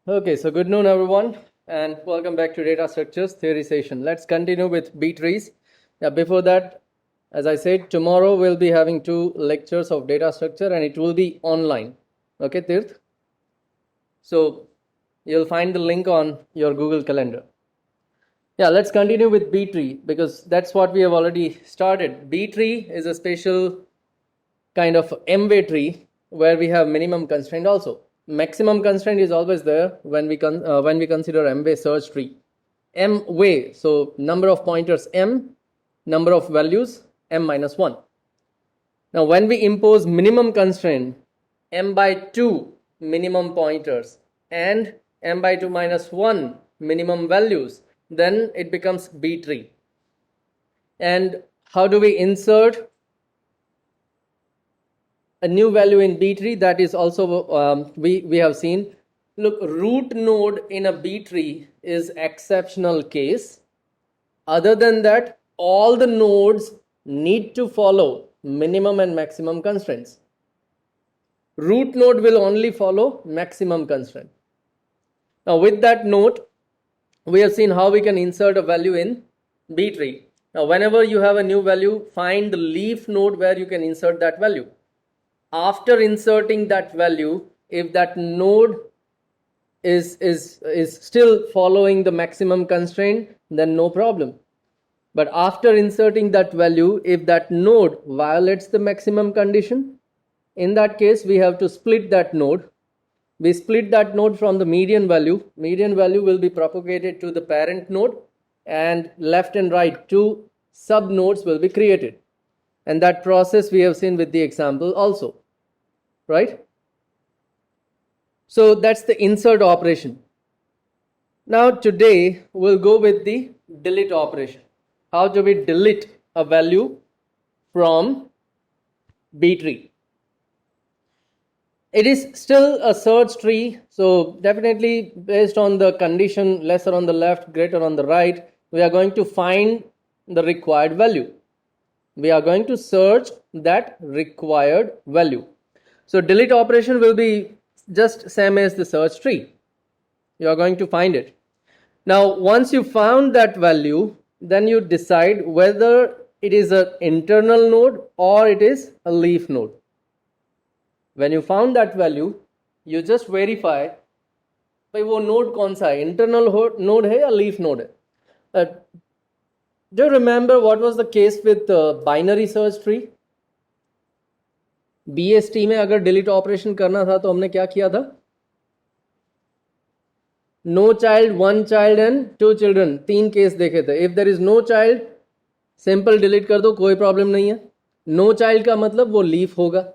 Okay, so good noon everyone and welcome back to Data Structures Theory Session. Let's continue with B trees. Before that, as I said, tomorrow we'll be having 2 lectures of data structure and it will be online. Okay, Tirth? So you'll find the link on your Google Calendar. Let's continue with B tree because that's what we have already started. B tree is a special kind of M-way tree where we have minimum constraint also. Maximum constraint is always there when we consider M-way search tree. M-way, so number of pointers M, number of values M minus 1. Now when we impose minimum constraint M by 2 minimum pointers and M by 2 minus 1 minimum values, then it becomes B tree. And how do we insert a new value in B tree? That is also we have seen. Look, root node in a B tree is exceptional case. Other than that, all the nodes need to follow minimum and maximum constraints. Root node will only follow maximum constraint. Now with that note, we have seen how we can insert a value in B tree. Now whenever you have a new value, find the leaf node where you can insert that value. After inserting that value, if that node is still following the maximum constraint, then no problem. But after inserting that value, if that node violates the maximum condition, in that case we have to split that node. We split that node from the median value. Median value will be propagated to the parent node and left and right 2 sub nodes will be created. And that process we have seen with the example also, right? So that's the insert operation. Now today we'll go with the delete operation. How do we delete a value from B tree? It is still a search tree, so definitely based on the condition, lesser on the left, greater on the right, we are going to find the required value. We are going to search that required value. So delete operation will be just same as the search tree. You are going to find it. Now once you found that value, then you decide whether it is an internal node or it is a leaf node. When you found that value, you just verify भाई वो node कौन सा है, internal node है या leaf node है. Do you remember what was the case with binary search tree? BST में अगर delete operation करना था तो हमने क्या किया था? No child, 1 child and 2 children, 3 case देखे थे. If there is no child, simple delete कर दो, कोई प्रॉब्लम नहीं है. नो चाइल्ड का मतलब वो लीफ होगा.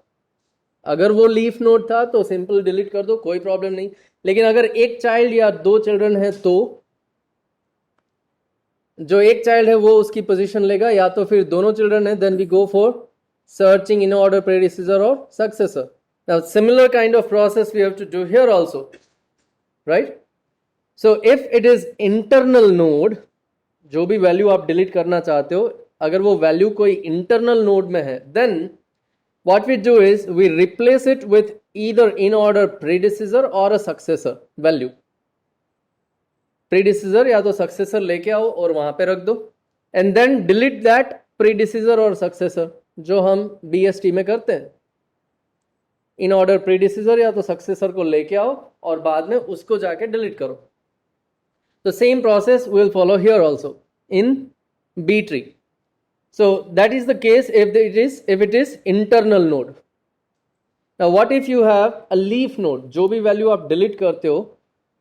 अगर वो लीफ नोड था तो सिंपल डिलीट कर दो, कोई प्रॉब्लम नहीं. लेकिन अगर एक चाइल्ड या 2 चिल्ड्रन है तो जो एक चाइल्ड है वो उसकी पोजीशन लेगा, या तो फिर दोनों चिल्ड्रन है, then we go for searching in order predecessor और successor. Now similar kind of process we have to do here also, right? So if it is internal node, जो भी वैल्यू आप डिलीट करना चाहते हो, अगर वो वैल्यू कोई इंटरनल नोड में है, then what we do is we replace it with either in order predecessor or a successor value. Predecessor या तो successor लेके आओ और वहां पे रख दो, and then delete that predecessor और successor जो हम BST में करते हैं. in order predecessor या तो successor को लेके आओ और बाद में उसको जाके delete करो. The same process will follow here also in B tree. So that is the case if it is internal node. Now what if you have a leaf node? जो भी value आप delete करते हो,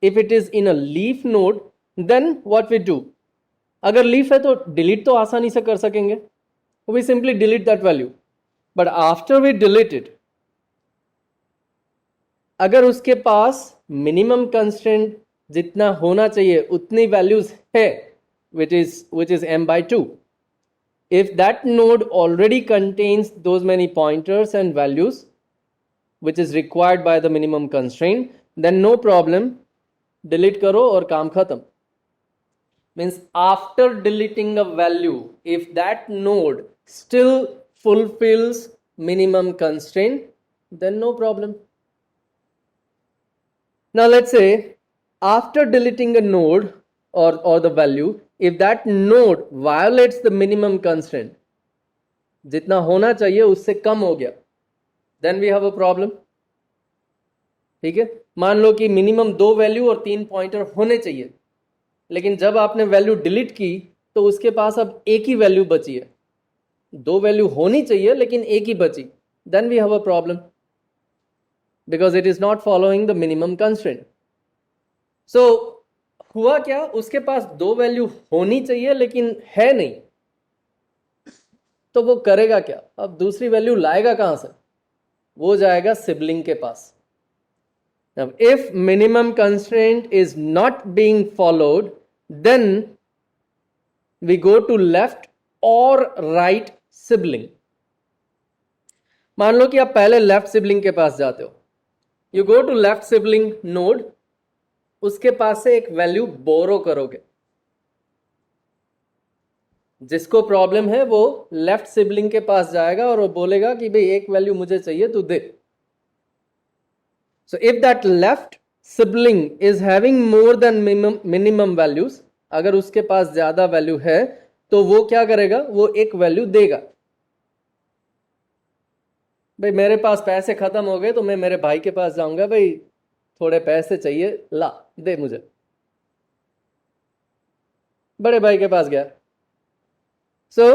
if it is in a leaf node, then what we do? अगर leaf है तो delete तो आसानी से कर सकेंगे. We simply delete that value. But after we delete it, अगर उसके पास minimum constraint जितना होना चाहिए उतनी values है, which is m by 2. If that node already contains those many pointers and values which is required by the minimum constraint, then no problem, delete करो और काम खत्म. Means after deleting a value, if that node still fulfills minimum constraint, then no problem. Now let's say after deleting a node or the value, if that node violates the minimum constraint, जितना होना चाहिए उससे कम हो गया, then we have a problem. ठीक है, मान लो कि मिनिमम 2 वैल्यू और 3 पॉइंटर होने चाहिए, लेकिन जब आपने वैल्यू डिलीट की तो उसके पास अब एक ही वैल्यू बची है. 2 वैल्यू होनी चाहिए लेकिन एक ही बची, then we have a problem because it is not following the minimum constraint. So हुआ क्या, उसके पास 2 वैल्यू होनी चाहिए लेकिन है नहीं, तो वो करेगा क्या? अब दूसरी वैल्यू लाएगा कहां से? वो जाएगा सिबलिंग के पास. Now, if minimum constraint is not being followed, then we go to left or right sibling. मान लो कि आप पहले लेफ्ट सिबलिंग के पास जाते हो, you go to left sibling node, उसके पास से एक वैल्यू बोरो करोगे. जिसको प्रॉब्लम है वो लेफ्ट सिबलिंग के पास जाएगा और वो बोलेगा कि भाई एक वैल्यू मुझे चाहिए, तू दे. So if that left sibling is having more than minimum values, अगर उसके पास ज्यादा वैल्यू है तो वो क्या करेगा, वो एक वैल्यू देगा. भाई मेरे पास पैसे खत्म हो गए तो मैं मेरे भाई के पास जाऊंगा, भाई थोड़े पैसे चाहिए, ला दे मुझे. बड़े भाई के पास गया. सो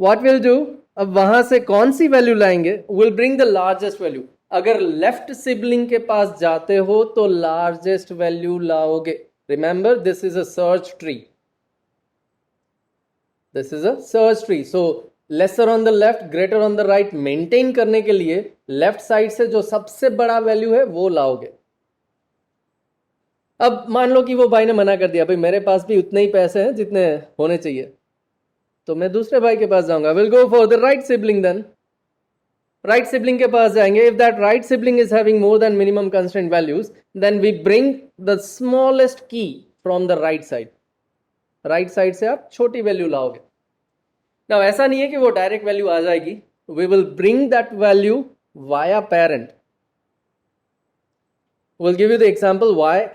व्हाट विल डू, अब वहां से कौन सी वैल्यू लाएंगे? Will bring the largest value. अगर लेफ्ट सिबलिंग के पास जाते हो तो लार्जेस्ट वैल्यू लाओगे. Remember, this is a search tree. This is a search tree. So lesser on the left, greater on the right maintain करने के लिए लेफ्ट साइड से जो सबसे बड़ा वैल्यू है वो लाओगे. अब मान लो कि वो भाई ने मना कर दिया, भाई मेरे पास भी उतने ही पैसे हैं जितने होने चाहिए, तो मैं दूसरे भाई के पास जाऊंगा. Will go for the right sibling. Then right sibling के पास जाएंगे. If that right sibling is having more than minimum constraint values, then we bring the smallest key from the right side. Right side से आप छोटी value लाओगे. Now ऐसा नहीं है कि वो डायरेक्ट वैल्यू आ जाएगी. We will bring that value via parent. Will give you the example why,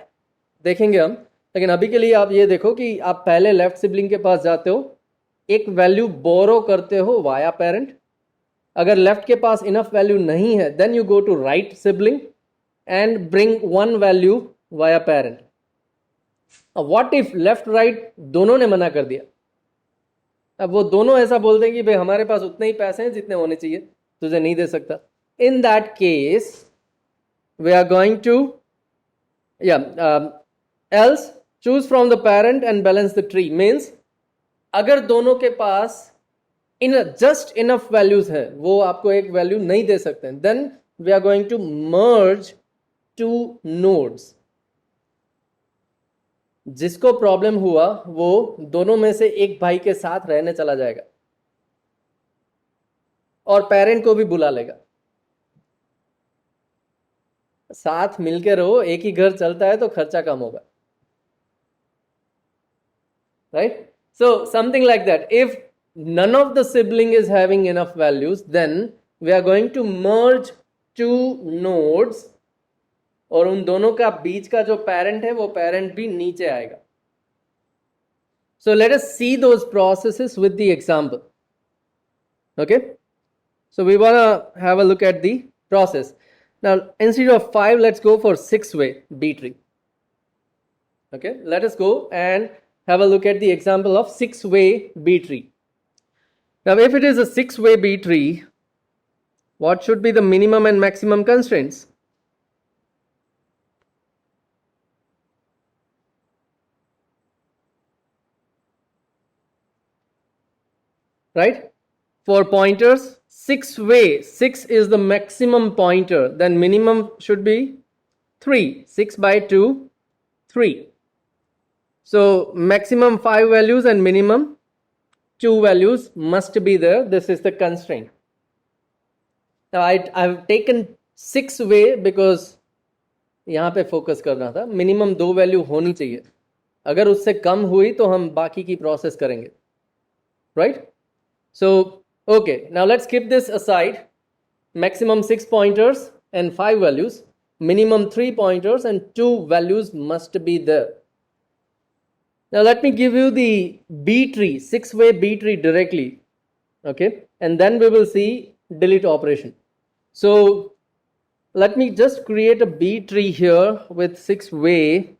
देखेंगे हम. लेकिन अभी के लिए आप ये देखो कि आप पहले लेफ्ट सिबलिंग के पास जाते हो, एक वैल्यू बोरो करते हो वाया पेरेंट. अगर लेफ्ट के पास इनफ वैल्यू नहीं है, then you go to right sibling and bring one value via parent. What if left right दोनों ने मना कर दिया? अब वो दोनों ऐसा बोल दें कि भाई हमारे पास उतने ही पैसे हैं जितने होने चाहिए, तुझे नहीं दे सकता. In that case we are going to else choose from the parent and balance the tree. means अगर दोनों के पास इन जस्ट इनफ वैल्यूज है, वो आपको एक वैल्यू नहीं दे सकते हैं, then we are going to merge two nodes. जिसको प्रॉब्लम हुआ वो दोनों में से एक भाई के साथ रहने चला जाएगा और पेरेंट को भी बुला लेगा. साथ मिलके रहो, एक ही घर चलता है तो खर्चा कम होगा. Right? So something like that. If none of the sibling is having enough values, then we are going to merge two nodes और उन दोनों का बीच का जो parent है वो parent भी नीचे आएगा. So let us see those processes with the example. Okay? So we want to have a look at the process. Now instead of 5, let's go for 6-way B tree. Okay? Let us go and have a look at the example of 6-way B tree. Now, if it is a 6-way B tree, what should be the minimum and maximum constraints? Right? For pointers, 6-way, 6 is the maximum pointer, then minimum should be 3. 6 by 2, 3. So maximum 5 values and minimum 2 values must be there. This is the constraint. Now I've taken 6-way because यहाँ पे focus करना था. Minimum 2 value होनी चाहिए, अगर उससे कम हुई तो हम बाकी की प्रोसेस करेंगे. Right? So okay, now let's keep this aside. Maximum 6 pointers and 5 values. minimum 3 pointers and 2 values must be there. Now let me give you the B tree, 6-way B tree directly, okay, and then we will see delete operation. So let me just create a B tree here with 6-way.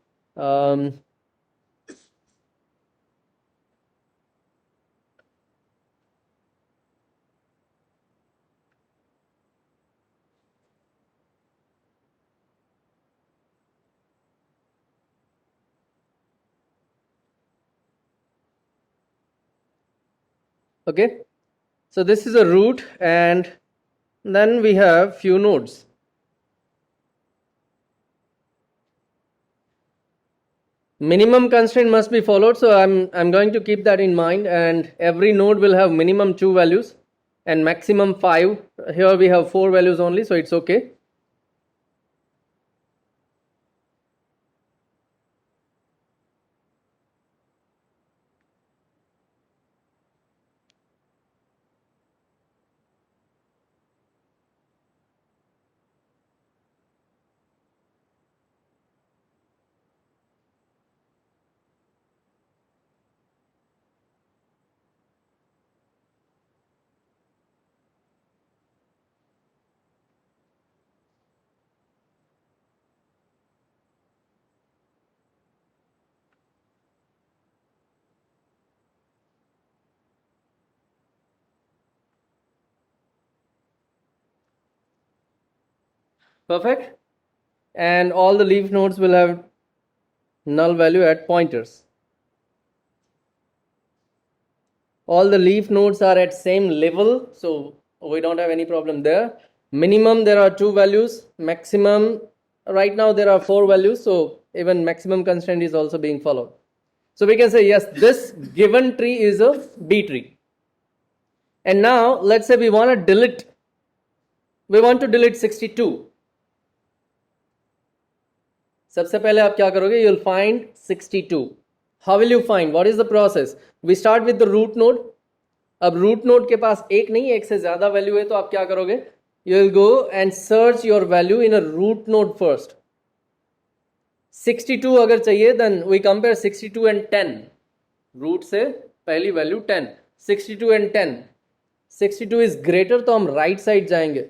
Okay, so this is a root, and then we have few nodes. Minimum constraint must be followed, so I'm going to keep that in mind, and every node will have minimum 2 values and maximum 5. Here we have 4 values only, so it's okay. Perfect. And all the leaf nodes will have null value at pointers. All the leaf nodes are at same level, so we don't have any problem there. Minimum there are 2 values, maximum right now there are 4 values, so even maximum constraint is also being followed. So we can say yes, this given tree is a B tree. And now let's say we want to delete 62. सबसे पहले आप क्या करोगे? You will find 62. How will you find? What is the process? We start with the root node. अब root node के पास एक नहीं, एक से ज़्यादा वैल्यू है, तो आप क्या करोगे? You will go and search your value in a root node first. 62 अगर चाहिए, then we compare 62 and 10. Root से पहली वैल्यू 10. 62 and 10. 62 is greater, तो हम right side जाएंगे.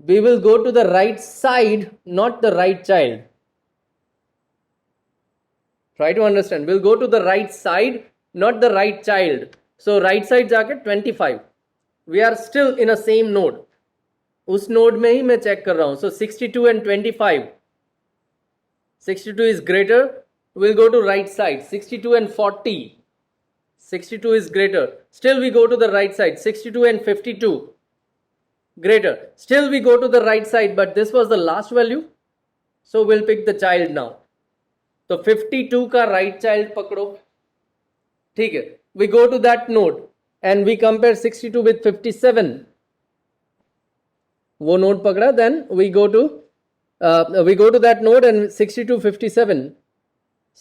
We will go to the right side, not the right child. Try to understand. We'll go to the right side, not the right child. So right side जाके 25. We are still in a same node. उस node में ही मैं check कर रहा हूँ. So 62 and 25. 62 is greater. We'll go to right side. 62 and 40. 62 is greater. Still we go to the right side. 62 and 52. Greater. Still we go to the right side, but this was the last value. So we'll pick the child now. तो 52 का right child पकड़ो, ठीक है. We go to that node and we compare 62 with 57. वो node पकड़ा, then we go to that node and 62 57.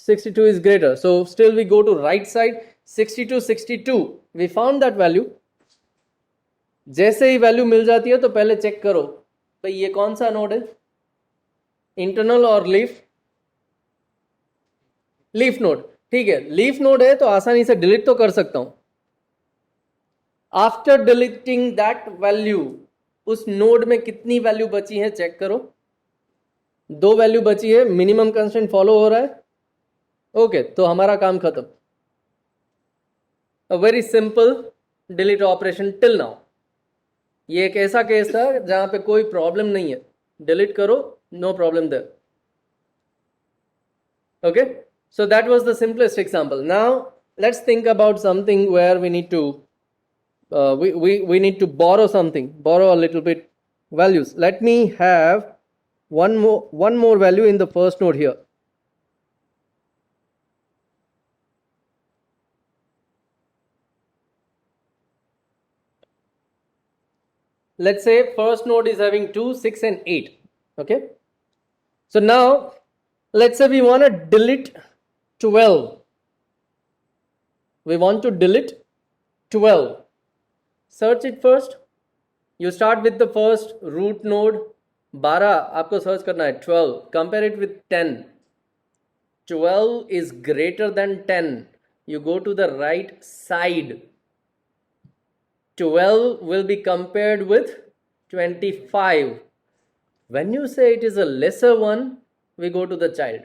62 is greater, so still we go to right side. 62 62, we found that value. जैसे ही value मिल जाती है तो पहले check करो भाई ये कौन सा नोड है, इंटरनल और लीफ नोड. ठीक है, लीफ नोड है तो आसानी से डिलीट तो कर सकता हूं. आफ्टर डिलीटिंग दैट वैल्यू, उस नोड में कितनी वैल्यू बची है चेक करो. 2 वैल्यू बची है, मिनिमम कंस्ट्रेंट फॉलो हो रहा है. ओके, तो हमारा काम खत्म. A very simple delete operation till now. ये एक ऐसा केस था जहां पे कोई प्रॉब्लम नहीं है, डिलीट करो, no problem there. Okay, so that was the simplest example. Now let's think about something where we need to we need to borrow a little bit values. Let me have one more value in the first node here. Let's say first node is having 2, 6 and 8. Okay, so now let's say we want to delete 12. We want to delete 12. Search it first. You start with the first root node. 12 आपको search करना है, 12 compare it with 10, 12 is greater than 10, you go to the right side, 12 will be compared with 25. When you say it is a lesser one, we go to the child.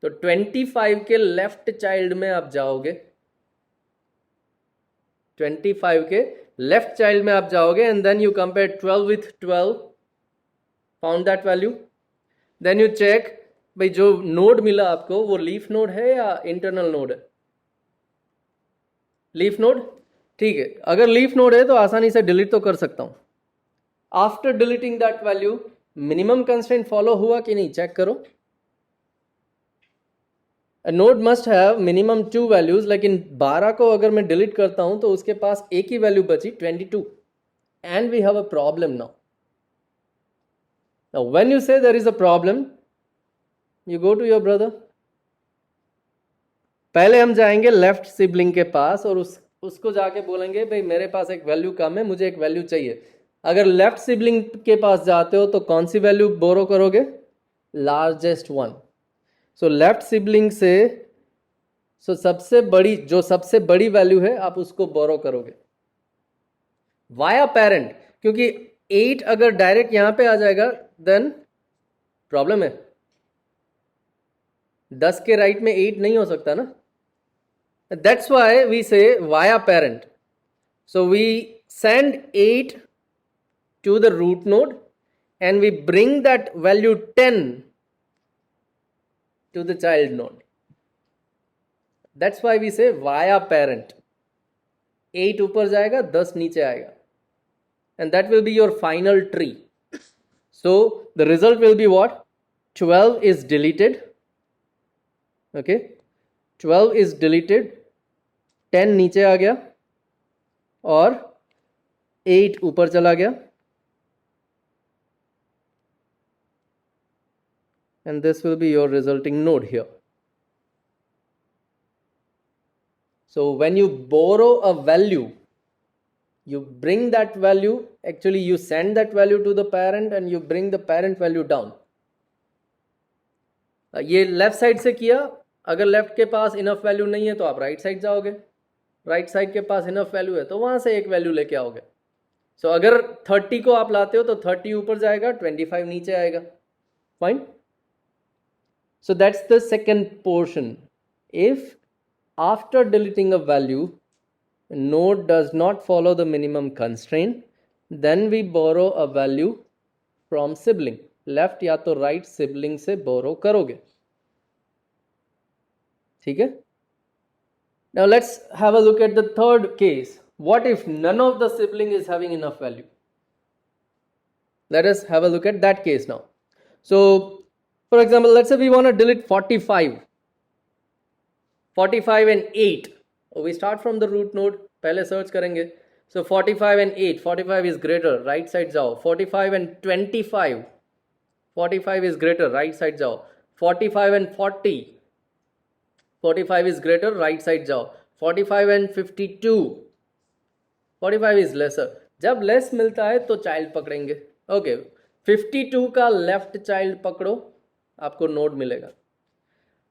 तो 25 के left child में आप जाओगे, 25 के left child में आप जाओगे, and then you compare 12 with 12, found that value, then you check भाई जो नोड मिला आपको वो लीफ नोड है या इंटरनल नोड है, लीफ नोड, ठीक है। अगर लीफ नोड है तो आसानी से डिलीट तो कर सकता हूं। After deleting that value minimum constraint follow हुआ कि नहीं चेक करो। A node must have minimum 2 values, लेकिन 12 को अगर मैं डिलीट करता हूं तो उसके पास एक ही वैल्यू बची 22, and we have a problem now. Now when you say there is a problem, you go to your brother. पहले हम जाएंगे लेफ्ट सिबलिंग के पास और उसको जाके बोलेंगे भाई मेरे पास एक वैल्यू कम है, मुझे एक वैल्यू चाहिए। अगर लेफ्ट सिबलिंग के पास जाते हो तो कौन सी वैल्यू बोरो करोगे, largest one. So left sibling से सबसे बड़ी वैल्यू है आप उसको बोरो करोगे वाया पेरेंट, क्योंकि 8 अगर डायरेक्ट यहां पे आ जाएगा देन प्रॉब्लम है, 10 के राइट में 8 नहीं हो सकता ना, that's why we say via parent. So we send 8 to the root node and we bring that value 10 to the child node. That's why we say via parent. 8 ऊपर जाएगा, 10 नीचे आएगा, and that will be your final tree. So the result will be what? 12 is deleted. Okay, 12 is deleted, 10 नीचे आ गया और 8 ऊपर चला गया, and this will be your resulting node here. So when you borrow a value, you bring that value, actually you send that value to the parent and you bring the parent value down. ये left side से किया, अगर left के पास enough value नहीं है तो आप right side जाओगे, राइट साइड के पास इनफ वैल्यू है तो वहां से एक वैल्यू लेके आओगे। सो अगर 30 को आप लाते हो तो 30 ऊपर जाएगा, 25 नीचे आएगा, fine. So that's the second portion. If after deleting a value, a node does not follow the minimum constraint, then we borrow a value from sibling. Left या तो right sibling से borrow करोगे, ठीक है। Now let's have a look at the third case. What if none of the sibling is having enough value? Let us have a look at that case now. So for example, let's say we want to delete 45 and 8. We start from the root node, पहले search करेंगे। So 45 and 8, 45 is greater, right side जाओ। 45 and 25, 45 is greater, right side जाओ। 45 and 40, 45 is greater, right side जाओ। 45 and 52, 45 is lesser। जब less मिलता है तो child पकड़ेंगे। ओके, 52 का लेफ्ट चाइल्ड पकड़ो, आपको नोड मिलेगा।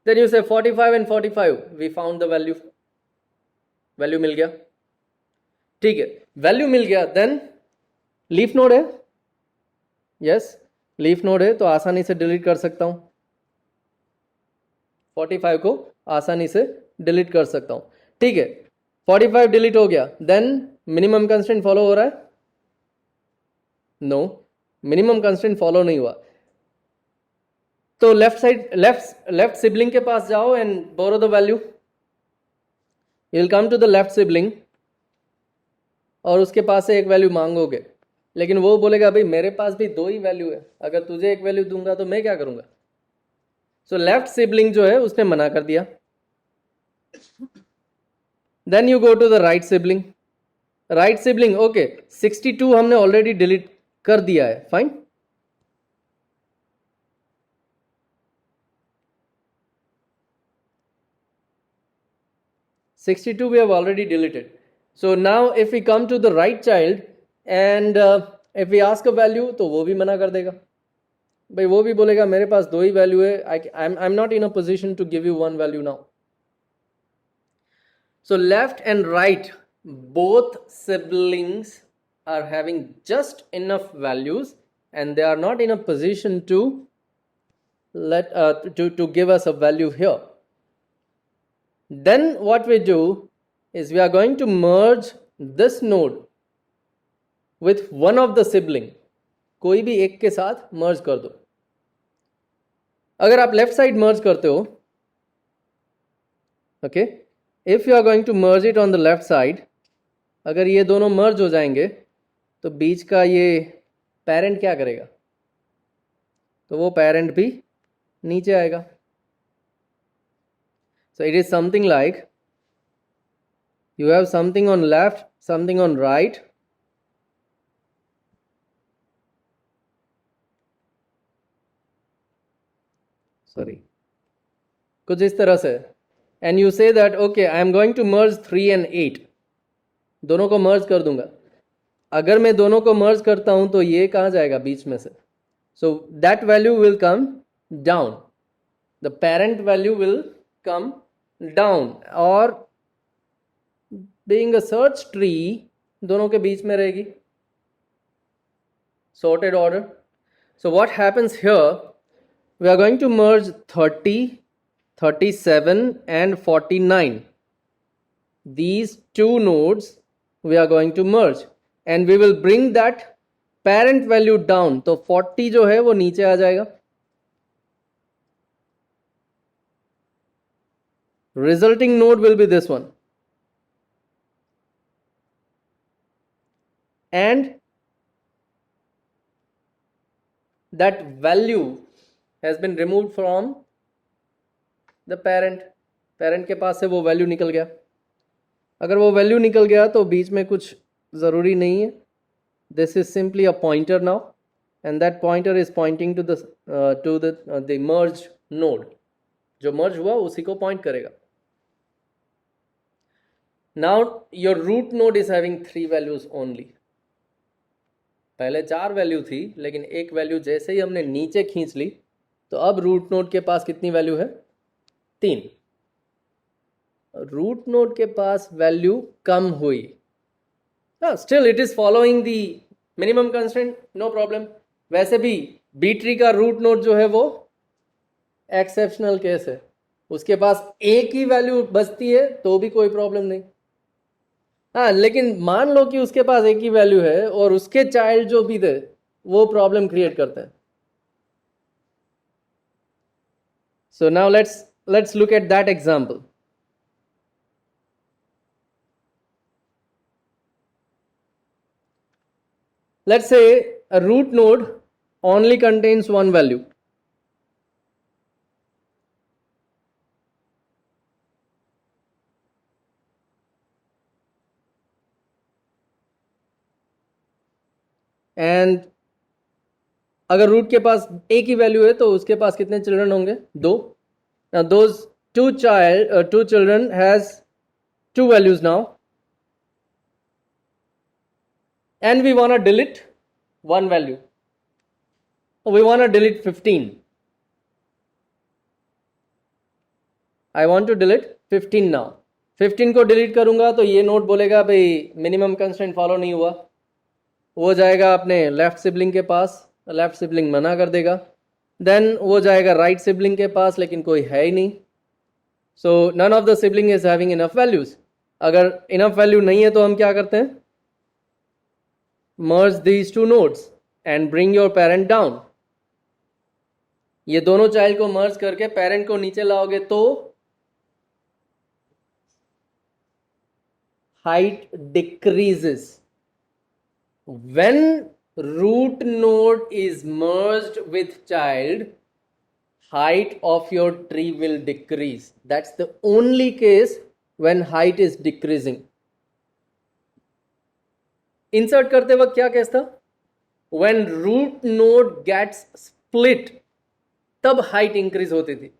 Then you say 45 and 45, we found the value, value मिल गया, ठीक है, वैल्यू मिल गया। देन लीफ नोड है, यस लीफ नोड है तो आसानी से डिलीट कर सकता हूं, 45 को आसानी से डिलीट कर सकता हूं, ठीक है। 45 डिलीट हो गया, देन मिनिमम कंस्ट्रेंट फॉलो हो रहा है, नो मिनिमम कंस्ट्रेंट फॉलो नहीं हुआ। तो लेफ्ट सिबलिंग के पास जाओ and borrow the value, you will come to the left sibling और उसके पास से एक वैल्यू मांगोगे, लेकिन वो बोलेगा भाई मेरे पास भी 2 ही वैल्यू है, अगर तुझे एक वैल्यू दूंगा तो मैं क्या करूंगा। सो लेफ्ट सिबलिंग जो है उसने मना कर दिया। Then you go to the right sibling, right sibling okay 62 हमने ऑलरेडी डिलीट कर दिया है, fine. (62) we have already deleted. So now if we come to the right child and if we ask a value तो वो भी मना कर देगा, भाई वो भी बोलेगा मेरे पास दो ही वैल्यू है, I am not in a position to give you one value now. So left and right, both siblings are having just enough values and they are not in a position to to give us a value here. Then what we do is we are going to merge this node with one of the sibling. कोई भी एक के साथ merge कर दो. अगर आप left side merge करते हो, okay, if you are going to merge it on the left side, अगर ये दोनों merge हो जाएंगे तो बीच का ये parent क्या करेगा? तो वो parent भी नीचे आएगा. So it is something like you have something on left, something on right. Sorry. कुछ इस तरह से. And you say that okay, I am going to merge 3 and 8. दोनों को merge कर दूंगा. अगर मैं दोनों को merge करता हूं तो ये कहाँ जाएगा? बीच में से. So that value will come down. The parent value will come down. और being a search tree, दोनों के बीच में रहेगी. Sorted order. So what happens here? We are going to merge 30, 37 and 49. These two nodes we are going to merge and we will bring that parent value down. तो 40 जो है वो नीचे आ जाएगा. Resulting node will be this one. And that value has been removed from the parent. Parent के पास से वो value निकल गया. अगर वो value निकल गया तो बीच में कुछ ज़रूरी नहीं है. This is simply a pointer now, and that pointer is pointing to the merged node. जो merge हुआ उसी को point करेगा. Now your root node is having 3 values only. पहले 4 वैल्यू थी, लेकिन एक वैल्यू जैसे ही हमने नीचे खींच ली तो अब रूट नोड के पास कितनी वैल्यू है? 3. रूट नोड के पास वैल्यू कम हुई. Still it is following the minimum constraint, no problem. वैसे भी बी ट्री का रूट नोड जो है वो एक्सेप्शनल केस है. उसके पास एक ही वैल्यू बचती है तो भी कोई प्रॉब्लम नहीं. हाँ, लेकिन मान लो कि उसके पास एक ही वैल्यू है और उसके चाइल्ड जो भी थे वो प्रॉब्लम क्रिएट करते हैं. So now let's look at that example. Let's say a root node only contains one value. And अगर रूट के पास एक ही वैल्यू है तो उसके पास कितने चिल्ड्रन होंगे? 2. Now those two children has 2 values now, and we want to delete one value. We want to delete 15. I want to delete 15 now. 15 को delete करूंगा तो ये नोट बोलेगा भाई मिनिमम कंस्ट्रेंट फॉलो नहीं हुआ. वो जाएगा अपने लेफ्ट सिबलिंग के पास, लेफ्ट सिबलिंग मना कर देगा. देन वो जाएगा राइट सिबलिंग के पास, लेकिन कोई है ही नहीं. So none of the sibling is having enough values. अगर इनफ वैल्यू नहीं है तो हम क्या करते हैं? Merge these two nodes and bring your parent down. ये दोनों चाइल्ड को मर्ज करके पेरेंट को नीचे लाओगे तो height decreases. When root node is merged with child, height of your tree will decrease. That's the only case when height is decreasing. Insert करते वक्त क्या केस था? When root node gets split, तब height increase होती थी.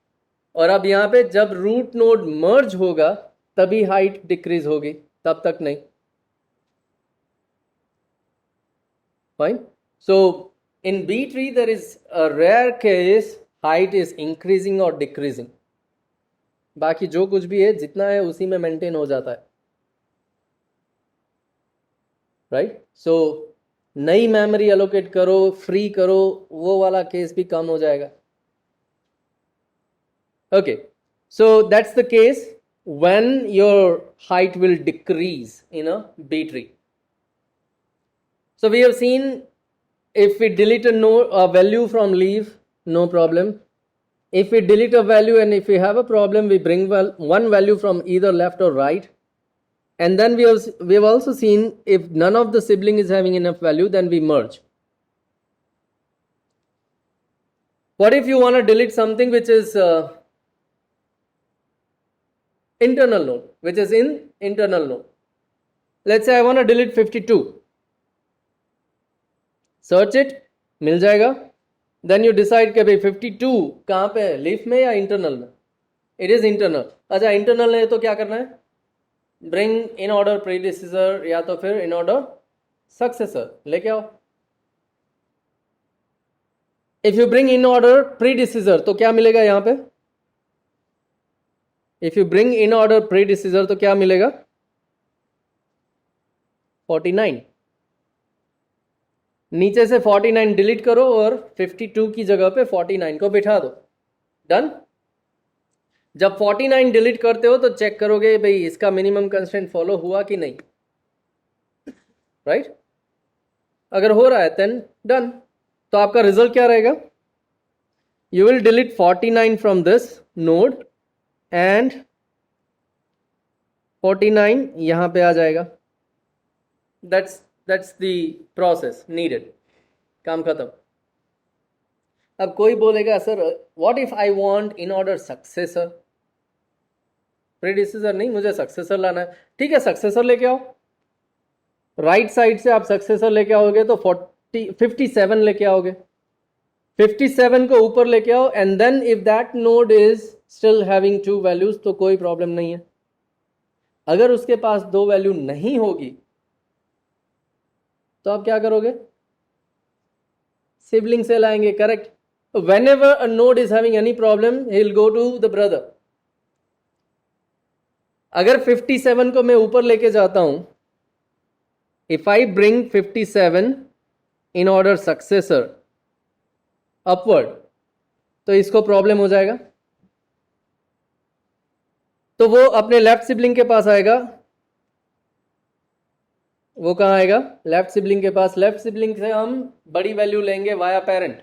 और अब यहाँ पे जब root node merge होगा तभी height decrease होगी, तब तक नहीं. Fine. So In B tree, there is a rare case height is increasing or decreasing. बाकी जो कुछ भी है जितना है उसी में मेंटेन हो जाता है, राइट? सो नई मेमोरी एलोकेट करो, फ्री करो, वो वाला केस भी कम हो जाएगा. Okay, so that's the case when your height will decrease in a B tree. So we have seen if we delete a value from leaf, no problem. If we delete a value and if we have a problem, we bring one value from either left or right. And then we have also seen if none of the sibling is having enough value, then we merge. What if you want to delete something which is internal node, which is in internal node? Let's say I want to delete 52. Search it, मिल जाएगा. Then you decide कि भाई 52 कहाँ पे है, leaf में या internal में? It is internal. अच्छा, इंटरनल है तो क्या करना है? Bring in order predecessor या तो फिर in order successor लेके आओ. If you bring in order predecessor तो क्या मिलेगा यहाँ पे? If you bring in order predecessor तो क्या मिलेगा? 49. नीचे से 49 डिलीट करो और 52 की जगह पे 49 को बिठा दो. डन. जब 49 डिलीट करते हो तो चेक करोगे भाई इसका मिनिमम कंस्ट्रेंट फॉलो हुआ कि नहीं, राइट? अगर हो रहा है देन डन. तो आपका रिजल्ट क्या रहेगा? You will delete 49 from this node and 49 यहां पे आ जाएगा. That's the process needed. काम खत्म. अब कोई बोलेगा sir what if I want in order successor? predecessor नहीं, मुझे successor लाना है. ठीक है, successor लेके आओ. राइट साइड से आप successor लेके आओगे तो 57 लेके आओगे. 57 को ऊपर लेके आओ and then if that node is still having 2 values तो कोई प्रॉब्लम नहीं है. अगर उसके पास 2 वैल्यू नहीं होगी तो आप क्या करोगे? सिबलिंग से लाएंगे, correct? Whenever a node is having any problem, he'll go to the brother. अगर 57 को मैं ऊपर लेके जाता हूं, if I bring 57 in order successor upward, तो इसको प्रॉब्लम हो जाएगा. तो वो अपने लेफ्ट सिबलिंग के पास आएगा. वो कहाँ आएगा? लेफ्ट सिबलिंग के पास. लेफ्ट सिबलिंग से हम बड़ी वैल्यू लेंगे वाया पेरेंट.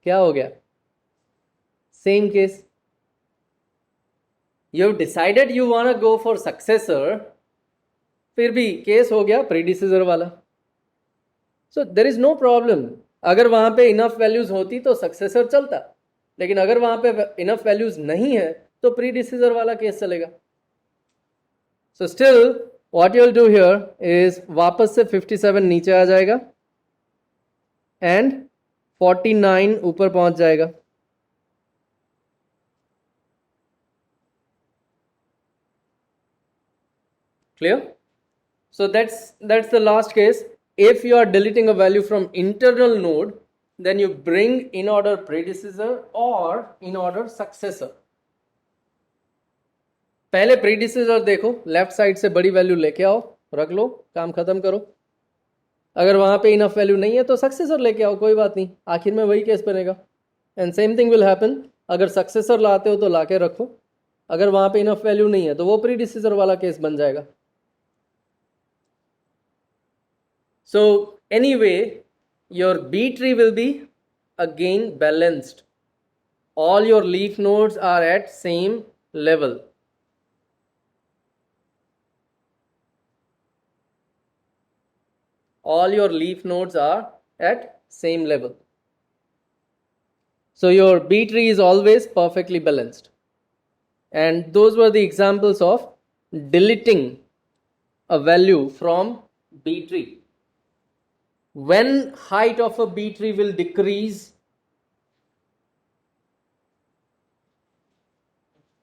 क्या हो गया? Same case. You have decided you want to go for successor, फिर भी केस हो गया प्रीडिसेसर वाला. So there is no problem. अगर वहां पे इनफ वैल्यूज होती तो सक्सेसर चलता, लेकिन अगर वहां पे इनफ वैल्यूज नहीं है तो प्रीडिसेसर वाला केस चलेगा. So still what you will do here is वापस से 57 नीचे आ जाएगा एंड 49 ऊपर पहुंच जाएगा. Clear? So that's the last case. If you are deleting a value from internal node, then you bring in order predecessor or in order successor. पहले predecessor देखो, लेफ्ट साइड से बड़ी वैल्यू लेके आओ, रख लो, काम खत्म करो. अगर वहां पे इनफ वैल्यू नहीं है तो सक्सेसर लेके आओ, कोई बात नहीं, आखिर में वही केस बनेगा. And same thing will happen. अगर सक्सेसर लाते हो तो लाके रखो, अगर वहां पे इनफ वैल्यू नहीं है तो वो प्रीडिसेसर वाला केस बन जाएगा. So anyway, your B tree will be again balanced. All your leaf nodes are at same level. All your leaf nodes are at same level. So your B tree is always perfectly balanced. And those were the examples of deleting a value from B tree. When height of a B tree will decrease?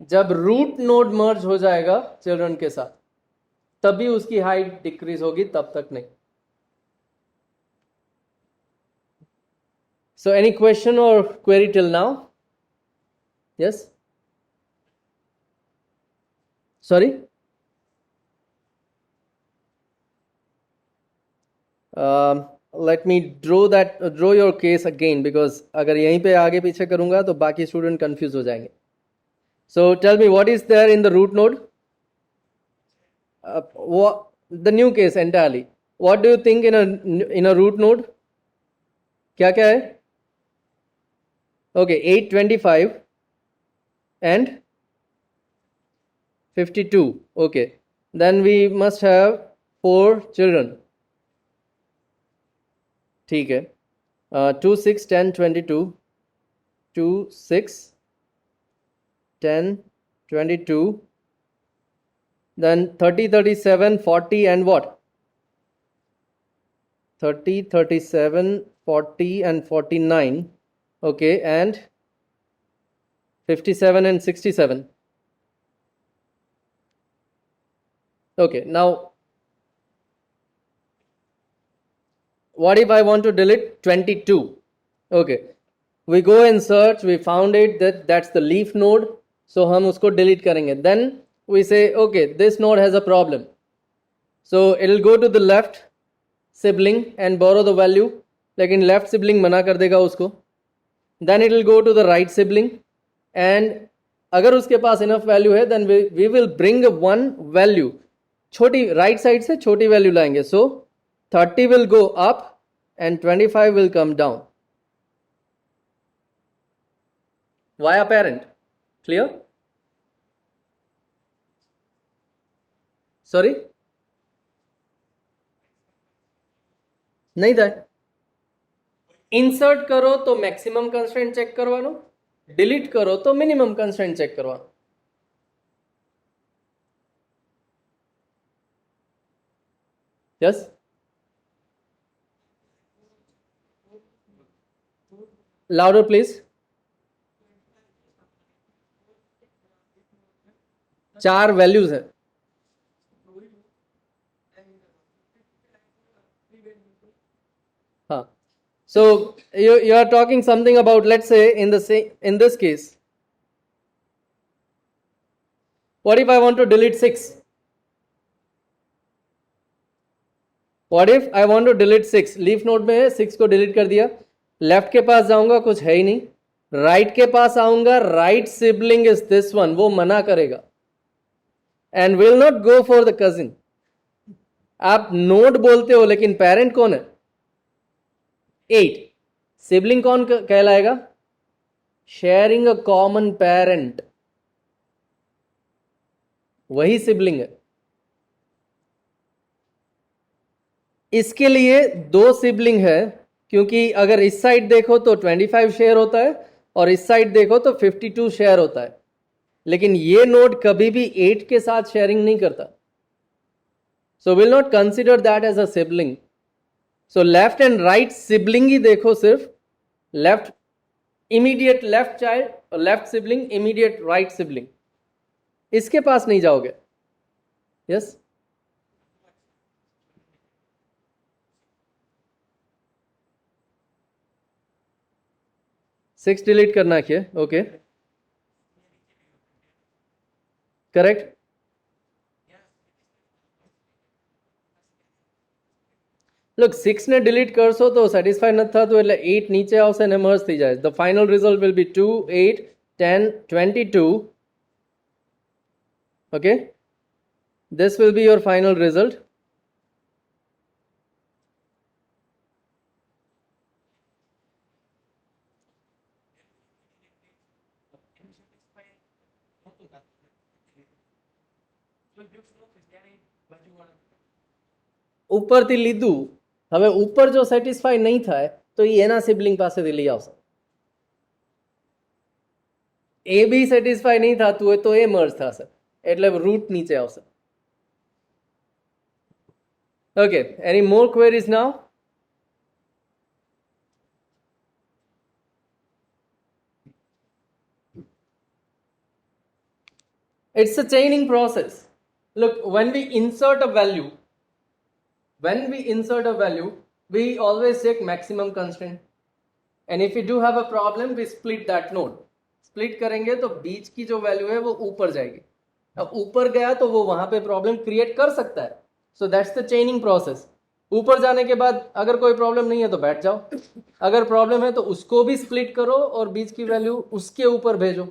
जब root node मर्ज हो जाएगा children के साथ. तभी उसकी height decrease होगी, तब तक नहीं. So any question or query till now? Yes? Sorry? Let me draw your case again, because अगर यहीं पे आगे पीछे करूंगा तो बाकी स्टूडेंट कंफ्यूज हो जाएंगे. So tell me, what is there in the root node? What the new case entirely? What do you think in a root node? क्या क्या है? Okay, 8, 25 and 52. Okay, then we must have 4 children. ठीक है. 2, 6, 10, 22. 2, 6, 10, 22. Then 30, 37, 40 and what? 30, 37, 40 and 49. Okay, and 57 and 67. Okay, now what if I want to delete 22? Okay, we go and search, we found it that that's the leaf node, so हम उसको delete करेंगे. Then we say, okay, this node has a problem, so it'll go to the left sibling and borrow the value, लेकिन left sibling मना कर देगा उसको. Then it will go to the right sibling, and अगर उसके पास enough value है, then we will bring one value, छोटी right side से छोटी value लाएंगे. So 30 will go up and 25 will come down via parent. Clear? Sorry? नहीं था. Insert करो तो मैक्सिमम कंस्ट्रेंट चेक करवानो, डिलीट करो तो मिनिमम कंस्ट्रेंट चेक करवानो. यस? Louder please. 4 वैल्यूज है. हाँ. So you are talking something about, let's say in this case, what if I want to delete 6? What if I want to delete 6? Leaf node में है, 6 को delete कर दिया. Left के पास जाऊंगा, कुछ है ही नहीं. राइट के पास आऊंगा, right sibling is this one, वो मना करेगा and will not go for the cousin. आप नोड बोलते हो लेकिन पेरेंट कौन है? 8. सिबलिंग कौन कहलाएगा? शेयरिंग अ कॉमन पेरेंट, वही सिबलिंग है. इसके लिए 2 सिबलिंग है, क्योंकि अगर इस साइड देखो तो 25 शेयर होता है और इस साइड देखो तो 52 शेयर होता है. लेकिन ये नोड कभी भी 8 के साथ शेयरिंग नहीं करता. So will not consider that as a sibling. So left and right sibling ही देखो सिर्फ. Left immediate left child, left sibling, immediate right sibling, इसके पास नहीं जाओगे. यस? 6 डिलीट करना है. Okay, correct. Look, 6 ने डिलीट करशो तो સેટિસ્ફાઈ નથી થતું, એટલે 8 નીચે આવશે અને મર્જ થઈ જાય. The final result will be 2, 8, 10, 22. Okay, this will be your final result. ઉપરથી લીધું, હવે ઉપર જો સેટિસ્ફાઈ નહીં થાય તો એ એના સિબલિંગ પાસેથી લઈ આવશે. એ બી સેટિસ્ફાઈ નહીં થતું હોય તો એ મર્જ થશે, એટલે રૂટ નીચે આવશે. Okay, any more queries now? It's a chaining process. look, when we insert a value, we always take maximum constraint. And if we do have a problem, we split that node. Split करेंगे तो बीच की जो value है वो ऊपर जाएगी. अब ऊपर गया तो वो वहां पे प्रॉब्लम क्रिएट कर सकता है. So that's the चेनिंग process. ऊपर जाने के बाद अगर कोई प्रॉब्लम नहीं है तो बैठ जाओ, अगर प्रॉब्लम है तो उसको भी स्प्लिट करो और बीच की वैल्यू उसके ऊपर भेजो.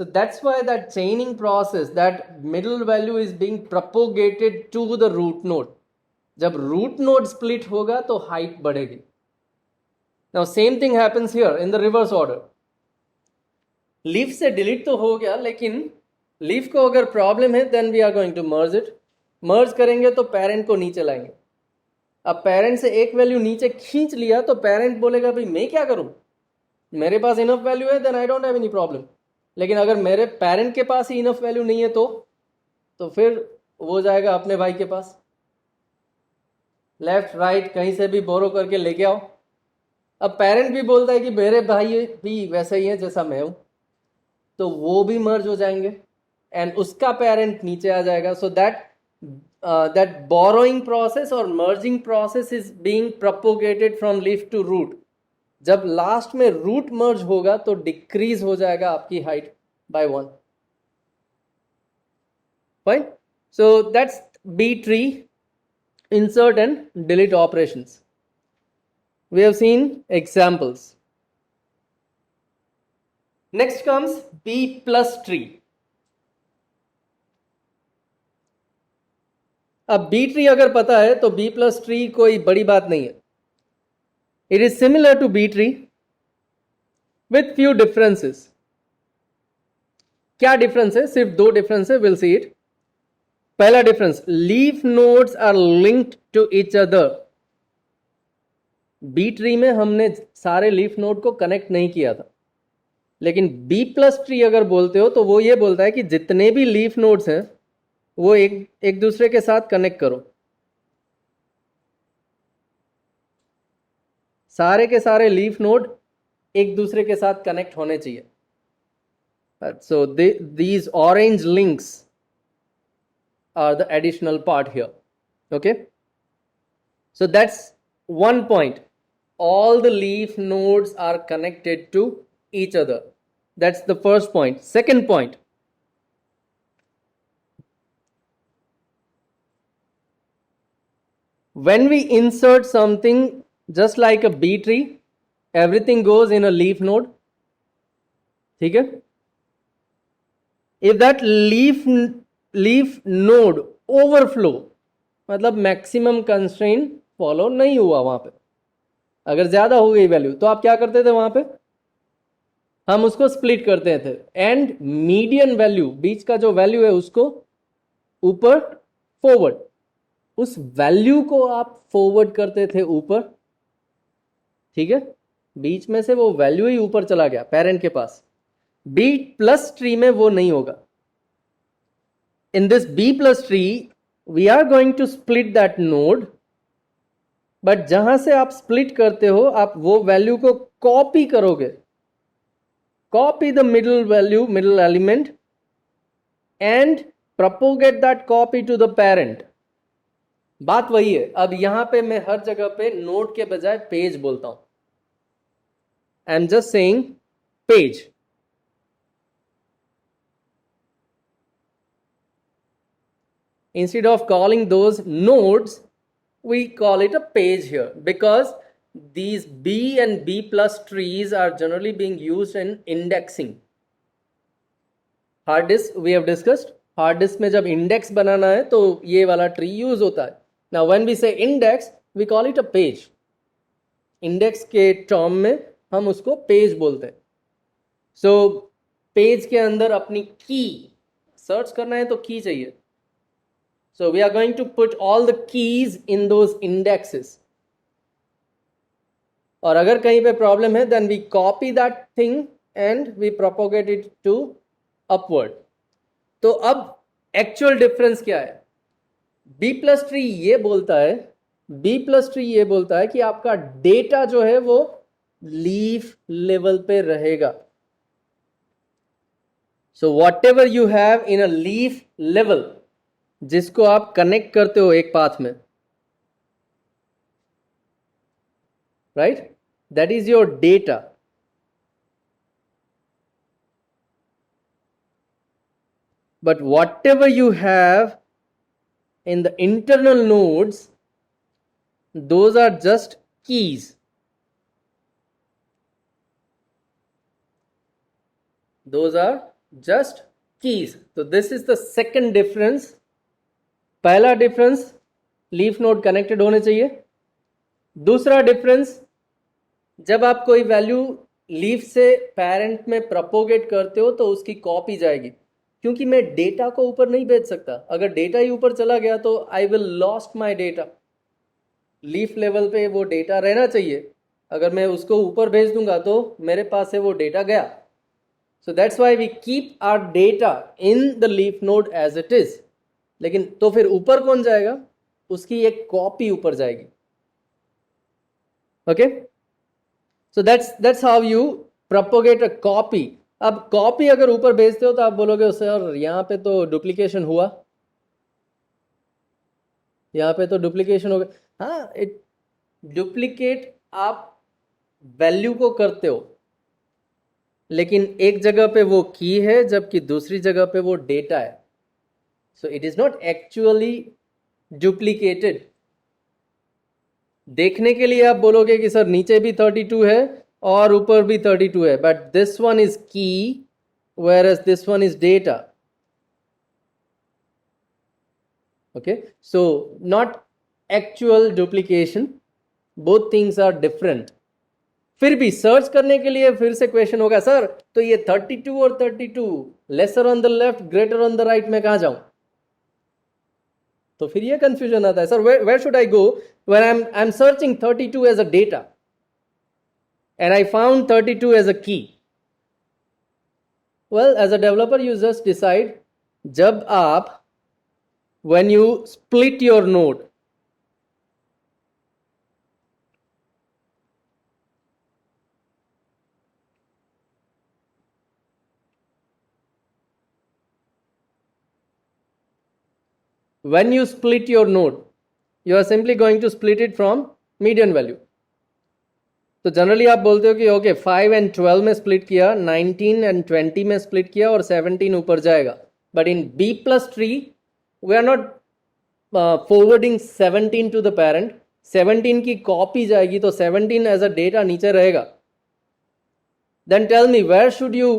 So that's why that chaining process, that middle value is being propagated to the root node. जब root node split होगा तो height बढ़ेगी. Now same thing happens here in the reverse order. Leaf से delete तो हो गया, लेकिन leaf को अगर problem है then we are going to merge it. Merge करेंगे तो parent को नीचे लाएंगे. अब parent से एक value नीचे खींच लिया तो parent बोलेगा भाई मैं क्या करूं, मेरे पास enough value है then I don't have any problem. लेकिन अगर मेरे पेरेंट के पास ही इनफ वैल्यू नहीं है तो फिर वो जाएगा अपने भाई के पास. लेफ्ट राइट कहीं से भी बोरो करके लेके आओ. अब पेरेंट भी बोलता है कि मेरे भाई भी वैसे ही है जैसा मैं हूं, तो वो भी मर्ज हो जाएंगे एंड उसका पेरेंट नीचे आ जाएगा. सो दैट बोरोइंग प्रोसेस और merging process is being propagated from leaf to root. जब लास्ट में रूट मर्ज होगा तो डिक्रीज हो जाएगा आपकी height by 1. Fine. So that's B tree insert and delete operations. We have seen examples. Next comes B plus tree. अब B tree अगर पता है तो B plus tree कोई बड़ी बात नहीं है. It is similar to B tree with few differences. क्या डिफरेंस है? सिर्फ 2 डिफरेंस है. We'll see it. पहला difference, leaf nodes are linked to each other. B tree में हमने सारे लीफ नोड को कनेक्ट नहीं किया था, लेकिन बी प्लस ट्री अगर बोलते हो तो वो ये बोलता है कि जितने भी लीफ नोड्स हैं वो एक दूसरे के साथ कनेक्ट करो. सारे के सारे लीफ नोड एक दूसरे के साथ कनेक्ट होने चाहिए. So these orange links are the additional part here. Okay, so that's one point. All the leaf nodes are connected to each other. That's the first point. Second point, when we insert something just like a B tree, everything goes in a leaf node. ठीक है? If that leaf node overflow, मतलब maximum constraint follow नहीं हुआ वहां पे, अगर ज्यादा हो गई वैल्यू तो आप क्या करते थे वहां पे, हम उसको स्प्लिट करते थे एंड मीडियन वैल्यू, बीच का जो वैल्यू है उसको ऊपर फॉरवर्ड, उस वैल्यू को आप फॉरवर्ड करते थे ऊपर. ठीक है, बीच में से वो वैल्यू ही ऊपर चला गया पेरेंट के पास. बी प्लस ट्री में वो नहीं होगा. In this B plus tree, we are going to split that node, but जहां से आप split करते हो आप वो वैल्यू को कॉपी करोगे. Copy the middle value, middle element, and propagate that copy to the parent. बात वही है. अब यहां पे मैं हर जगह पे नोड के बजाय पेज बोलता हूं. I am just saying page. Instead of calling those nodes, we call it a page here, because these B and B plus trees are generally being used in indexing. Hard disk we have discussed. Hard disk में जब index बनाना है तो ये वाला tree use होता है. Now when we say index, we call it a page. Index के term में हम उसको page बोलते हैं. So page के अंदर अपनी key search करना है तो key चाहिए. So we are going to put all the keys in those indexes. और अगर कहीं पे प्रॉब्लम है then we copy that thing and we propagate it to upward. तो अब actual difference क्या है? B plus tree ये बोलता है कि आपका डेटा जो है वो लीफ लेवल पे रहेगा. So whatever you have in a leaf level, जिसको आप कनेक्ट करते हो एक पाथ में, right? That is your data. But whatever you have in the internal nodes, those are just keys. Those are just keys. So this is the second difference. पहला difference leaf node connected होने चाहिए. दूसरा difference, जब आप कोई value leaf से parent में propagate करते हो तो उसकी कॉपी जाएगी, क्योंकि मैं डेटा को ऊपर नहीं भेज सकता. अगर डेटा ही ऊपर चला गया तो I will lost my data. Leaf level पे वो डेटा रहना चाहिए. अगर मैं उसको ऊपर भेज दूंगा तो मेरे पास से वो डेटा गया. So that's why we keep our data in the leaf node as it is. लेकिन तो फिर ऊपर कौन जाएगा? उसकी एक कॉपी ऊपर जाएगी. Okay, so that's how you propagate a copy. अब कॉपी अगर ऊपर भेजते हो तो आप बोलोगे सर यहाँ पे तो डुप्लीकेशन हुआ, यहाँ पे तो डुप्लीकेशन हो गया. हाँ, इट डुप्लीकेट आप वैल्यू को करते हो, लेकिन एक जगह पे वो की है जबकि दूसरी जगह पे वो डेटा है. So it is not actually duplicated. देखने के लिए आप बोलोगे कि सर नीचे भी 32 है और ऊपर भी 32 है, बट दिस वन इज की whereas this one is data. Okay, so not actual duplication, both things are different. फिर भी सर्च करने के लिए फिर से क्वेश्चन होगा, सर तो ये 32 और 32 lesser on the left greater on the right में कहाँ जाऊं? तो फिर ये कंफ्यूजन आता है, sir where should I go when I'm searching 32 as a data and I found 32 as a key. Well, as a developer you just decide, जब आप when you split your node, when you split your node, you are simply going to split it from median value. तो generally आप बोलते हो कि okay 5 and 12 में split किया, 19 and 20 में स्प्लिट किया और 17 ऊपर जाएगा. But in B plus tree we are not forwarding 17 to the parent. 17 की कॉपी जाएगी तो 17 एज अ डेटा नीचे रहेगा. Then tell me where should you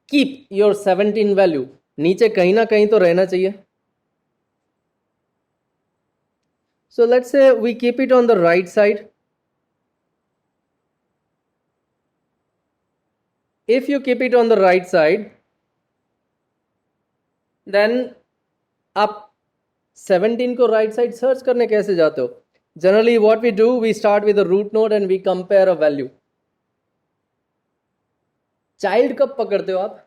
keep your 17 value? नीचे कहीं ना कहीं तो रहना चाहिए. So let's say we keep it on the right side. If you keep it on the right side, then आप 17 को right side search करने कैसे जाते हो? Generally what we do, we start with a root node and we compare a value. Child कब पकड़ते हो आप?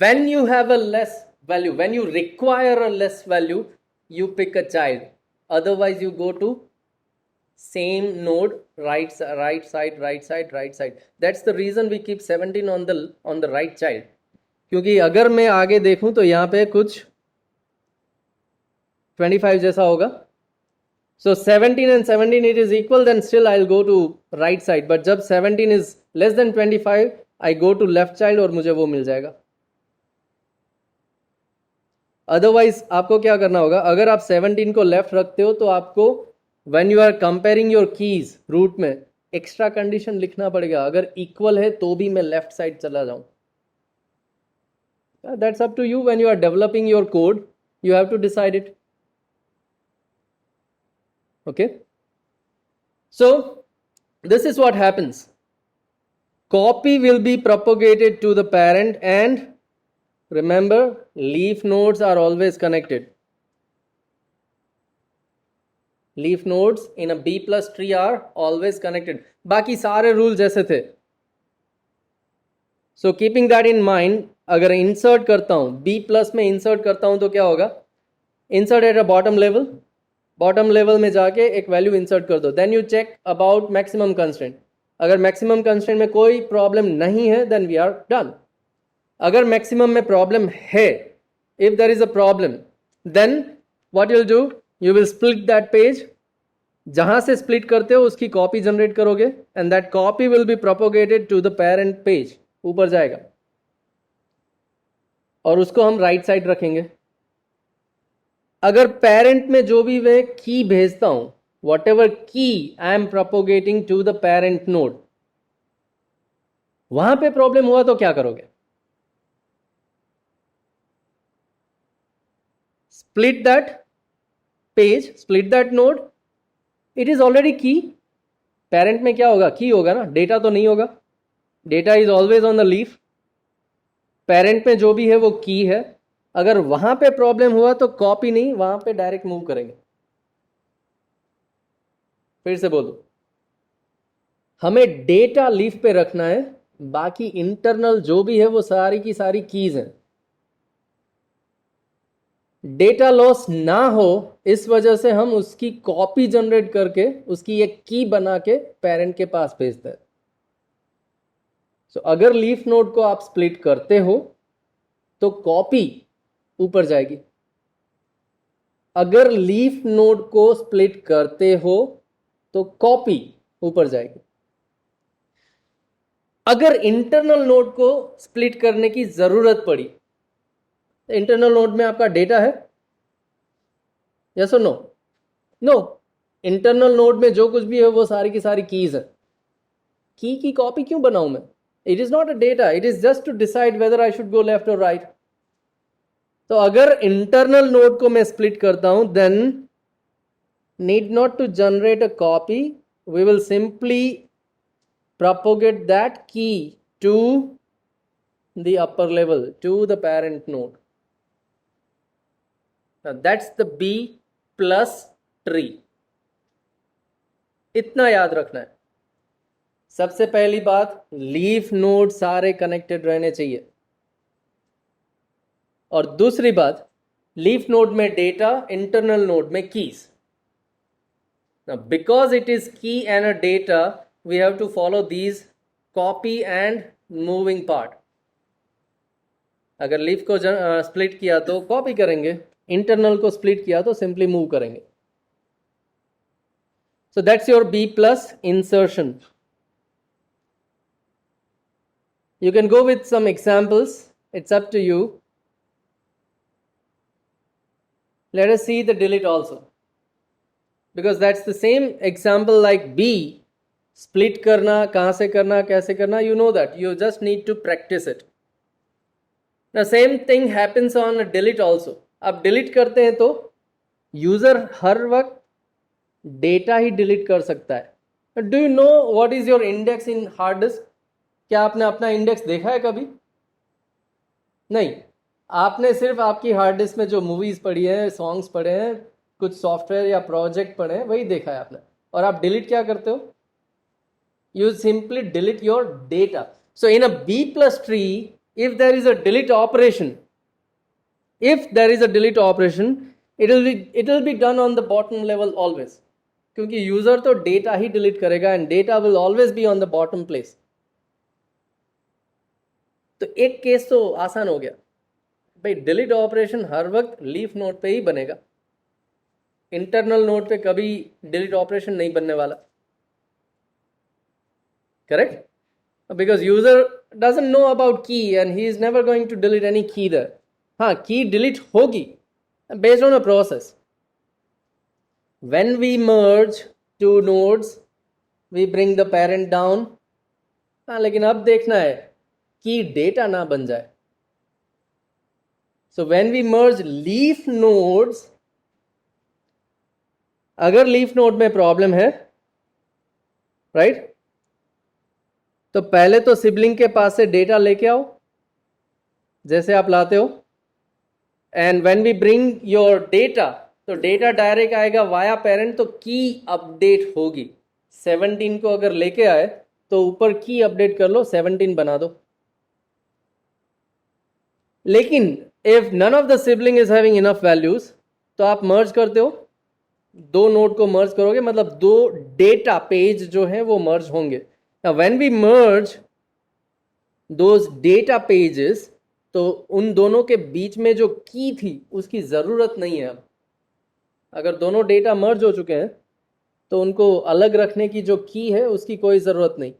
When you have a less value, when you require a less value, you pick a child. Otherwise you go to same node, right side. That's the reason we keep 17 on the right child. क्योंकि अगर मैं आगे देखूं तो यहाँ पे कुछ 25 जैसा होगा. So 17 and 17 it is equal, then still I'll go to right side. But जब 17 is less than 25, I go to left child और मुझे वो मिल जाएगा. अदरवाइज आपको क्या करना होगा? अगर आप 17 को लेफ्ट रखते हो तो आपको when you are comparing your keys root में एक्स्ट्रा कंडीशन लिखना पड़ेगा. अगर इक्वल है तो भी मैं लेफ्ट साइड चला जाऊं. That's up to you. When you are developing your code you have to decide it. Okay, so this is what happens. Copy will be propagated to the parent, and remember, leaf nodes are always connected. Leaf nodes in a B plus tree are always connected. बाकी सारे rule जैसे थे. So keeping that in mind, अगर insert करता हूँ B plus में insert करता हूँ तो क्या होगा? Insert at a bottom level. Bottom level में जाके एक value insert कर दो. Then you check about maximum constraint. अगर maximum constraint में कोई problem नहीं है then we are done. अगर maximum में problem है if there is a problem, then what you'll do, you will split that page. जहां से स्प्लिट करते हो उसकी कॉपी जनरेट करोगे and that copy will be propagated to the parent page, ऊपर जाएगा और उसको हम राइट साइड रखेंगे. अगर पेरेंट में जो भी मैं की भेजता हूं, what key I am propagating to the parent node, वहां पे प्रॉब्लम हुआ तो क्या करोगे? Split that page, split that node. It is already key. Parent में क्या होगा? की होगा ना, डेटा तो नहीं होगा. Data is always on the leaf. Parent में जो भी है वो की है. अगर वहां पे प्रॉब्लम हुआ तो कॉपी नहीं, वहां पे डायरेक्ट मूव करेंगे. फिर से बोलो, हमें डेटा लीफ पे रखना है, बाकी इंटरनल जो भी है वो सारी की सारी कीज हैं. डेटा लॉस ना हो इस वजह से हम उसकी कॉपी जनरेट करके उसकी एक की बना के पेरेंट के पास भेजते हैं. सो अगर लीफ नोड को आप स्प्लिट करते हो तो कॉपी ऊपर जाएगी. अगर लीफ नोड को स्प्लिट करते हो तो कॉपी ऊपर जाएगी. अगर इंटरनल नोड को स्प्लिट करने की जरूरत पड़ी, इंटरनल नोड में आपका डेटा है, यस और नो? नो. इंटरनल नोड में जो कुछ भी है वो सारी की सारी कीज है. की कॉपी क्यों बनाऊं मैं? It is not a data, it is just to decide whether I should go left और राइट. तो अगर इंटरनल नोड को मैं स्प्लिट करता हूं, then need not to generate a copy, we will simply propagate that key to the upper level, to the parent node. Now that's the B plus tree. इतना याद रखना है. सबसे पहली बात, लीफ नोड सारे कनेक्टेड रहने चाहिए. और दूसरी बात, लीफ नोड में डेटा, इंटरनल नोड में keys. Now because it is key and a data, we have to follow these copy and moving part. अगर लीफ को स्प्लिट किया तो कॉपी करेंगे, इंटरनल को स्प्लिट किया तो सिंपली मूव करेंगे. So that's your B plus insertion. You can go with some examples, it's up to you. Let us see the delete also, because that's the same example like B. Split करना, कहां से करना, कैसे करना, you know that, you just need to practice it. The same thing happens on delete also. आप delete करते हैं तो यूजर हर वक्त डेटा ही डिलीट कर सकता है. Do you know what is your index in hard disk? क्या आपने अपना इंडेक्स देखा है कभी? नहीं. आपने सिर्फ आपकी हार्ड डिस्क में जो मूवीज पढ़ी है, सॉन्ग्स पढ़े हैं, कुछ सॉफ्टवेयर या प्रोजेक्ट पढ़े हैं, वही देखा है आपने. और आप डिलीट क्या करते हो? You simply delete your data. So in a B plus tree, if there is a delete operation, it will be done on the bottom level always. क्योंकि यूजर तो डेटा ही डिलीट करेगा and data will always be on the bottom place. तो एक case तो आसान हो गया भाई, डिलीट ऑपरेशन हर वक्त लीफ नोड पे ही बनेगा. इंटरनल नोड पे कभी डिलीट ऑपरेशन नहीं बनने वाला. Correct? Because user doesn't know about key and he is never going to delete any key there. हाँ, key delete होगी based on a process. When we merge two nodes, we bring the parent down. हाँ, लेकिन अब देखना है कि data ना बन जाए. So when we merge leaf nodes, अगर लीफ नोड में प्रॉब्लम है, राइट, तो पहले तो सिबलिंग के पास से डेटा लेके आओ जैसे आप लाते हो. And when we bring your data, तो डेटा डायरेक्ट आएगा वाया पेरेंट, तो की अपडेट होगी. 17 को अगर लेके आए तो ऊपर की अपडेट कर लो, 17 बना दो. लेकिन if none of the sibling is having enough values, तो आप मर्ज करते हो, दो नोड को मर्ज करोगे, मतलब दो डेटा पेज जो है वो मर्ज होंगे. Now when we merge those data pages, तो उन दोनों के बीच में जो की थी उसकी ज़रूरत नहीं है अब। अगर दोनों डेटा मर्ज हो चुके हैं तो उनको अलग रखने की जो की है उसकी कोई ज़रूरत नहीं।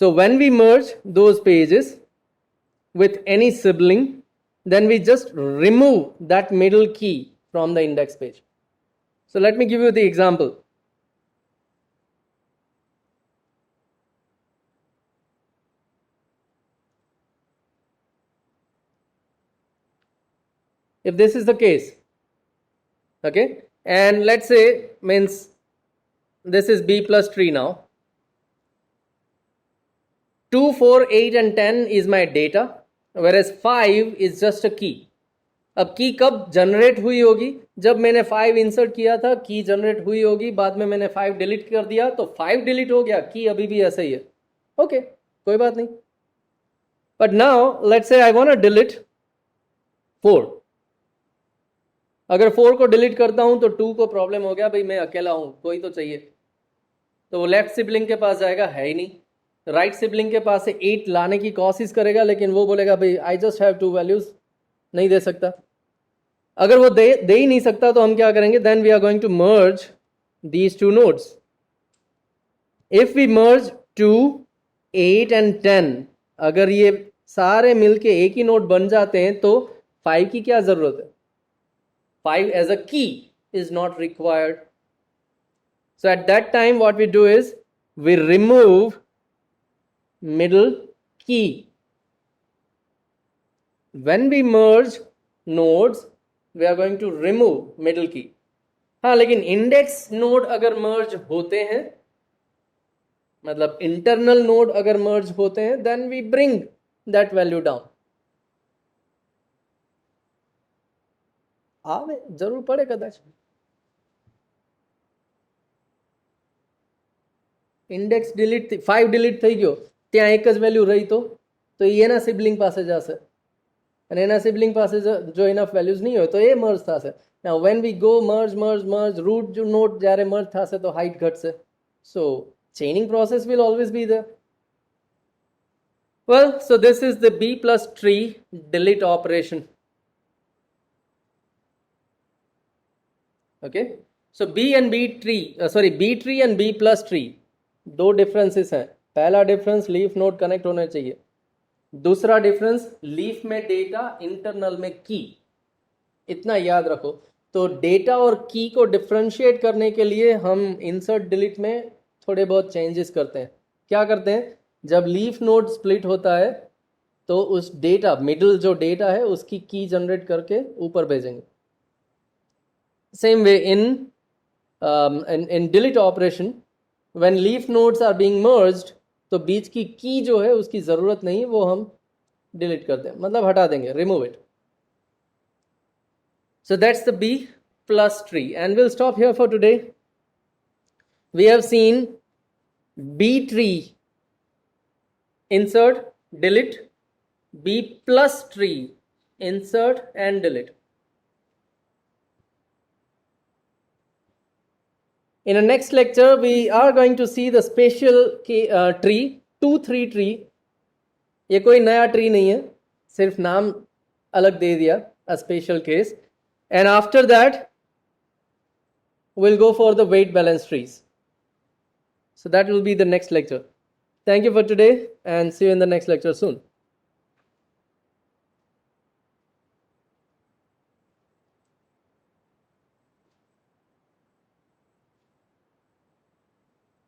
So when we merge those pages with any sibling, then we just remove that middle key from the index page. So let me give you the example. If this is the case, okay, and let's say means this is b plus tree now. 2, 4, 8 and 10 is my data, whereas 5 is just a key. अब की कब generate हुई होगी? जब मैंने 5 insert किया था की जनरेट हुई होगी, बाद में मैंने 5 डिलीट कर दिया तो 5 डिलीट हो गया, की अभी भी ऐसा ही है। ओके, कोई बात नहीं। But now let's say I want to delete 4। अगर 4 को डिलीट करता हूं तो 2 को प्रॉब्लम हो गया, भाई मैं अकेला हूं, कोई तो चाहिए। तो वो लेफ्ट सिबलिंग के पास जाएगा, है ही नहीं। राइट सिबलिंग के पास से 8 लाने की कोशिश करेगा, लेकिन वो बोलेगा भाई आई जस्ट हैव 2 वैल्यूज, नहीं दे सकता। अगर वो दे ही नहीं सकता तो हम क्या करेंगे? Then we are going to merge these 2 nodes. If we merge 2, 8 and 10, अगर ये सारे मिलके एक ही नोड बन जाते हैं तो 5 की क्या जरूरत है? 5 as a key is not required. So at that time what we do is we remove middle key. When we merge nodes we are going to remove middle key. हाँ, लेकिन इंडेक्स नोड अगर merge होते हैं, मतलब internal node अगर merge होते हैं, then we bring that value down. આવે જરૂર પડે કદાચ। ઇન્ડેક્સ ડિલીટ 5 ડિલીટ થઈ ગયો, ત્યાં એક જ વેલ્યુ રહી તો એના સિબલિંગ પાસે જશે, અને એના સિબલિંગ પાસે જો ઇનફ વેલ્યુઝ નહીં હોય તો એ મર્જ થશે। Now when we go merge merge merge, root जो नोड જ્યારે મર્જ થશે તો હાઇટ ઘટશે। So chaining process will always be there. Well, so this is the b plus tree delete operation. Okay, so b and b tree b tree and b plus tree दो differences हैं। पहला difference leaf node connect होने चाहिए, दूसरा difference leaf में data internal में की। इतना याद रखो। तो डेटा और की को डिफरेंशिएट करने के लिए हम इंसर्ट डिलीट में थोड़े बहुत चेंजेस करते हैं। क्या करते हैं? जब लीफ नोड स्प्लिट होता है तो उस डेटा मिडिल जो डेटा है उसकी की जनरेट करके ऊपर भेजेंगे। Same way in delete operation, when leaf nodes are being merged, तो बीच की की जो है उसकी ज़रूरत नहीं, वो हम डिलीट कर दें, मतलब हटा देंगे, remove it. So that's the B plus tree, and we'll stop here for today. We have seen B tree, insert, delete, B plus tree, insert and delete. In the next lecture, we are going to see the special tree, 2-3 tree. ये कोई नया tree नहीं है, सिर्फ नाम अलग दे दिया, a special case. And after that, we'll go for the weight balance trees. So that will be the next lecture. Thank you for today and see you in the next lecture soon.